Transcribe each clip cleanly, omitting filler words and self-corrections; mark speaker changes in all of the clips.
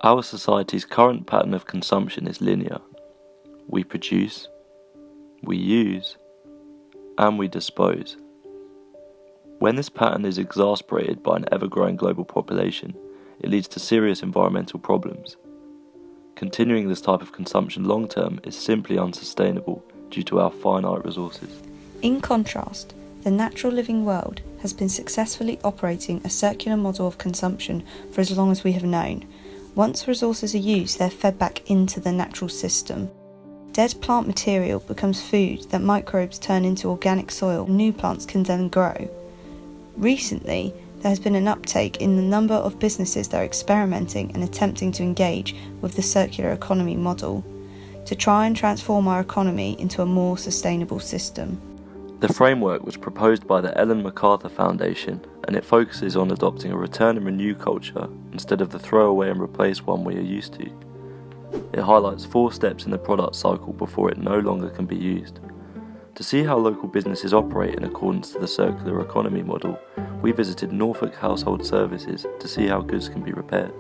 Speaker 1: Our society's current pattern of consumption is linear. We produce, we use, and we dispose. When this pattern is exacerbated by an ever-growing global population, it leads to serious environmental problems. Continuing this type of consumption long-term is simply unsustainable due to our finite resources.
Speaker 2: In contrast, the natural living world has been successfully operating a circular model of consumption for as long as we have known. Once resources are used, they're fed back into the natural system. Dead plant material becomes food that microbes turn into organic soil and new plants can then grow. Recently, there has been an uptake in the number of businesses that are experimenting and attempting to engage with the circular economy model to try and transform our economy into a more sustainable system.
Speaker 1: The framework was proposed by the Ellen MacArthur Foundation, and it focuses on adopting a return and renew culture instead of the throw away and replace one we are used to. It highlights 4 steps in the product cycle before it no longer can be used. To see how local businesses operate in accordance to the circular economy model, we visited Norfolk Household Services to see how goods can be repaired.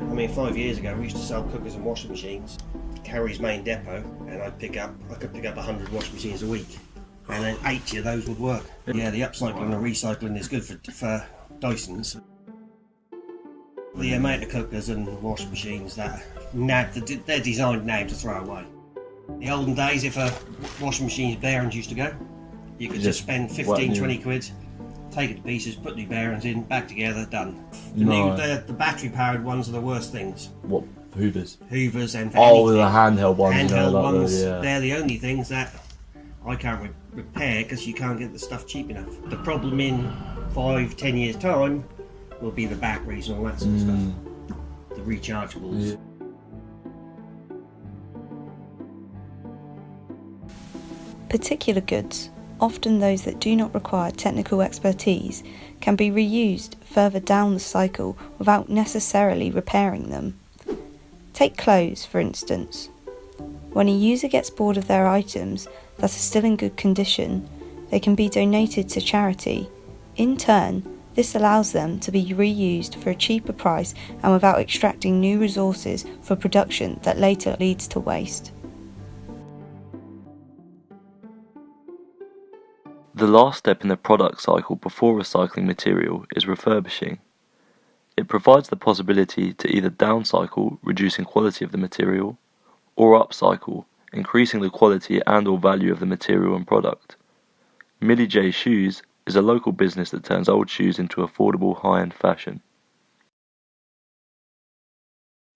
Speaker 3: I mean, 5 years ago we used to sell cookers and washing machines. Carry's main depot, and I could pick up 100 washing machines a week, and then 80 of those would work. Yeah, the upcycling and recycling is good for Dysons. The amount of cookers and washing machines that they're designed now to throw away. In the olden days, if a washing machine's bearings used to go, you could just spend 15-20 quid, take it to pieces, put new bearings in, back together, done. The battery powered ones are the worst things.
Speaker 4: What? Hoovers
Speaker 3: and
Speaker 4: the handheld ones.
Speaker 3: Handheld they're the only things that I can't repair because you can't get the stuff cheap enough. The problem in 5-10 years time will be the batteries and all that sort of stuff. The rechargeables.
Speaker 4: Yeah.
Speaker 2: Particular goods, often those that do not require technical expertise, can be reused further down the cycle without necessarily repairing them. Take clothes, for instance. When a user gets bored of their items that are still in good condition, they can be donated to charity. In turn, this allows them to be reused for a cheaper price and without extracting new resources for production that later leads to waste.
Speaker 1: The last step in the product cycle before recycling material is refurbishing. It provides the possibility to either downcycle, reducing quality of the material, or upcycle, increasing the quality and or value of the material and product. Millie J Shoes is a local business that turns old shoes into affordable high-end fashion.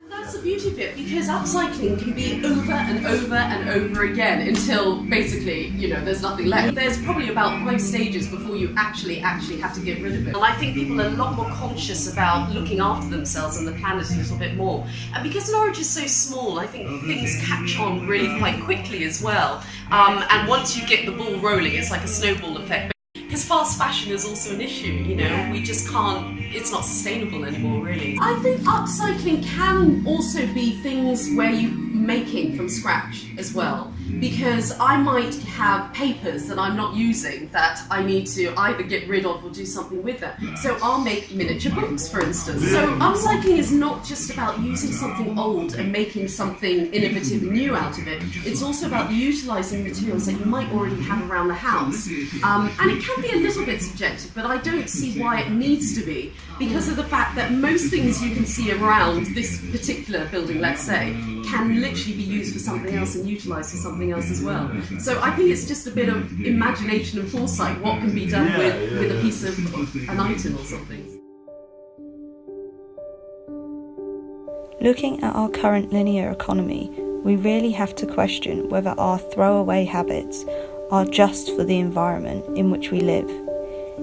Speaker 5: That's the beauty of it, because upcycling can be over and over and over again until basically, there's nothing left. There's probably about 5 stages before you actually have to get rid of it. And I think people are a lot more conscious about looking after themselves and the planet a little bit more. And because Norwich is so small, I think things catch on really quite quickly as well. And once you get the ball rolling, it's like a snowball effect. Because fast fashion is also an issue, we just can't, it's not sustainable anymore really. I think upcycling can also be things where you're making from scratch as well. Because I might have papers that I'm not using that I need to either get rid of or do something with it. So I'll make miniature books, for instance. So upcycling is not just about using something old and making something innovative and new out of it. It's also about utilising materials that you might already have around the house. And it can be a little bit subjective, but I don't see why it needs to be, because of the fact that most things you can see around this particular building, let's say, can literally be used for something else and utilised for something else as well. So I think it's just a bit of imagination and foresight, what can be done with a piece of an item or something.
Speaker 2: Looking at our current linear economy, we really have to question whether our throwaway habits are just for the environment in which we live.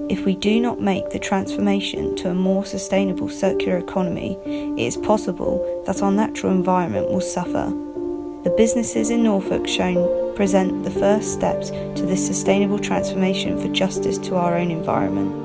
Speaker 2: If we do not make the transformation to a more sustainable circular economy, it is possible that our natural environment will suffer. The businesses in Norfolk shown present the first steps to this sustainable transformation for justice to our own environment.